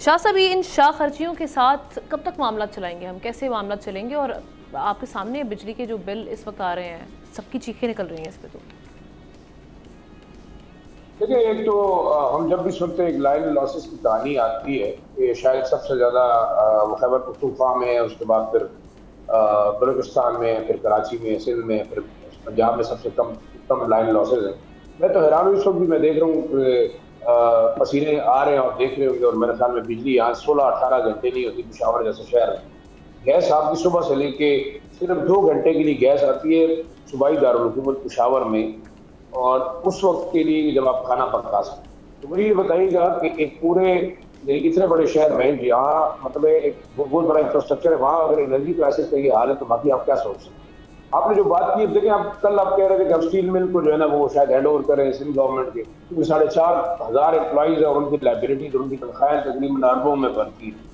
शाह साहब, ये इन शाह खर्चियों के साथ कब तक मामला चलाएंगे हम, कैसे मामला चलेंगे? और आपके सामने बिजली के जो बिल इस वक्त आ रहे हैं, सबकी चीखें निकल रही हैं इस पे। तो देखिए, एक तो हम जब भी सुनते हैं एक लाइन लॉसेस की कहानी आती है, ये शायद सबसे ज़्यादा वो खैबर पख्तूनख्वा में है, उसके बाद फिर बलूचिस्तान में, फिर कराची में, सिंध में, फिर पंजाब में सबसे कम कम लाइन लॉसेज हैं। मैं तो हैरान हूँ, इस वक्त भी मैं देख रहा हूँ पसीने आ रहे हैं और देख रहे होंगे, और मेरे ख्याल में बिजली यहाँ 16-18 घंटे नहीं होती पेशावर जैसे शहर में। गैस आपकी सुबह से लेके सिर्फ 2 घंटे के लिए गैस आती है सूबाई दारुल हुकूमत पेशावर में, और उस वक्त के लिए जब आप खाना पका सकते। तो मुझे ये बताइएगा कि एक पूरे इतने बड़े शहर में जहाँ मतलब एक बहुत बड़ा इंफ्रास्ट्रक्चर है, वहाँ अगर एनर्जी क्राइसिस का ये हाल है तो बाकी आप क्या सोच सकते हैं? आपने जो बात की, देखें, आप कल आप कह रहे थे कि हम स्टील मिल को जो है ना वो शायद हैंड ओवर करें सिंध गवर्नमेंट के, क्योंकि 4,500 एम्प्लॉइज है और उनकी लाइबिलिटीज, उनकी तनख्वाहें तकरीबन अरबों में बनती है।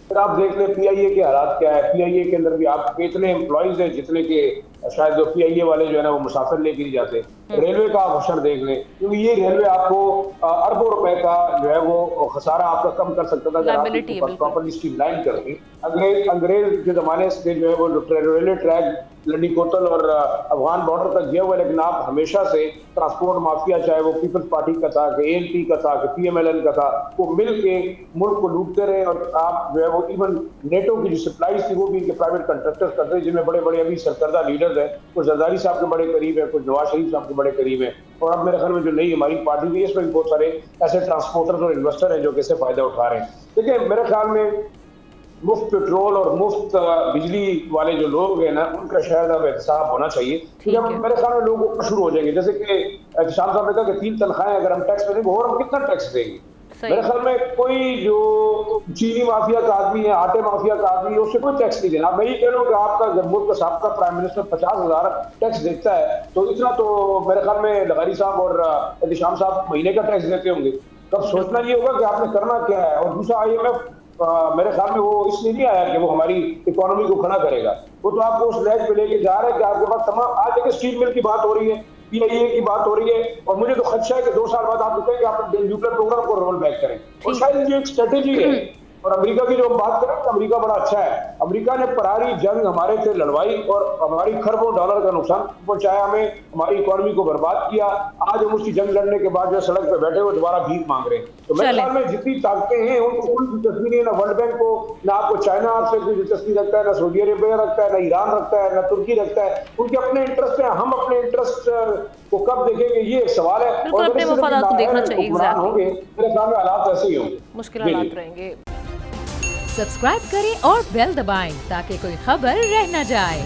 फिर आप देख लें पीआईए के हालात क्या है। पीआईए के अंदर भी आपके इतने एम्प्लॉइज हैं जितने के शायद जो पीआईए वाले जो है ना वो मुसाफिर लेके नहीं जाते। रेलवे का आप अवसर देख लें, क्योंकि ये रेलवे आपको अरबों रुपए का जो है वो खसारा आपका कम कर सकता था अगर आप प्रॉपर्ली स्ट्रीमलाइन करती। अंग्रेज के जमाने से जो है वो रेलवे ट्रैक लंडी कोतल और अफगान बॉर्डर तक गया हुआ, लेकिन आप हमेशा से ट्रांसपोर्ट माफिया, चाहे वो पीपल्स पार्टी का था, कि एएनपी का था, कि पीएमएलएन का था, वो मिल के मुल्क को लूटते रहे। और आप जो है वो इवन नेटो की जो सप्लाईज थी वो भी इनके प्राइवेट कंट्रैक्टर्स करते हैं, जिनमें बड़े बड़े अभी सरकर्दा लीडर्स हैं। कुछ जरदारी साहब के बड़े करीब है, कुछ नवाज शरीफ साहब के बड़े करीब है, और अब मेरे ख्याल में जो नई हमारी पार्टी भी है इसमें भी बहुत सारे ऐसे ट्रांसपोर्टर्स और इन्वेस्टर हैं जो कैसे फायदा उठा रहे हैं। देखिए, मेरे ख्याल में मुफ्त पेट्रोल और मुफ्त बिजली वाले जो लोग हैं ना, उनका शायद अब एहतसाब होना चाहिए। जब मेरे ख्याल में लोग शुरू हो जाएंगे, जैसे कि शाह साहब ने कहा कि 3 तनख्वाहें अगर हम टैक्स में देंगे, और हम कितना टैक्स देंगे? मेरे ख्याल में कोई जो चीनी माफिया का आदमी है, आटे माफिया का आदमी है, उससे कोई टैक्स नहीं देना। मैं ये कह रहा हूँ कि आपका जब मुल्क का साबका प्राइम मिनिस्टर 50,000 टैक्स देता है, तो इतना तो मेरे ख्याल में लगारी साहब और एहतिशाम साहब महीने का टैक्स देते होंगे। तब सोचना ये होगा कि आपने करना क्या है। और दूसरा, IMF मेरे ख्याल में वो इसलिए नहीं आया कि वो हमारी इकोनॉमी को खड़ा करेगा, वो तो आपको उस लैज पे लेके जा रहा है कि आपके पास तमाम, आज देखिए स्टील मिल की बात हो रही है, पीआईए की बात हो रही है, और मुझे तो खदशा है कि 2 साल बाद आप कहेंगे आप न्यूक्लियर प्रोग्राम को रोल बैक करें, और शायद ये एक स्ट्रेटेजी है। और अमेरिका की जो हम बात करें तो अमेरिका बड़ा अच्छा है। अमेरिका ने परारी जंग हमारे से लड़वाई और हमारी खरबों डॉलर का नुकसान पहुंचाया, हमें हमारी इकोनॉमी को बर्बाद किया। आज हम उसकी जंग लड़ने के बाद जो सड़क पे बैठे हुए दोबारा भीख मांग रहे हैं। तो मेरे ख्याल में जितनी ताकतें हैं उनको कोई दिलचस्पी नहीं है, ना वर्ल्ड बैंक को, ना आपको चाइना आपसे कोई दिलचस्पी रखता है, ना सऊदी अरेबिया रखता है, ना ईरान रखता है, ना तुर्की रखता है। उनके अपने इंटरेस्ट है। हम अपने इंटरेस्ट को कब देखेंगे, ये एक सवाल है। और अपने मफादात को देखना चाहिए। होंगे मेरे ख्याल में हालात ऐसे ही होंगे, मुश्किल हालात रहेंगे। सब्सक्राइब करें और बेल दबाएं ताकि कोई खबर रह न जाए।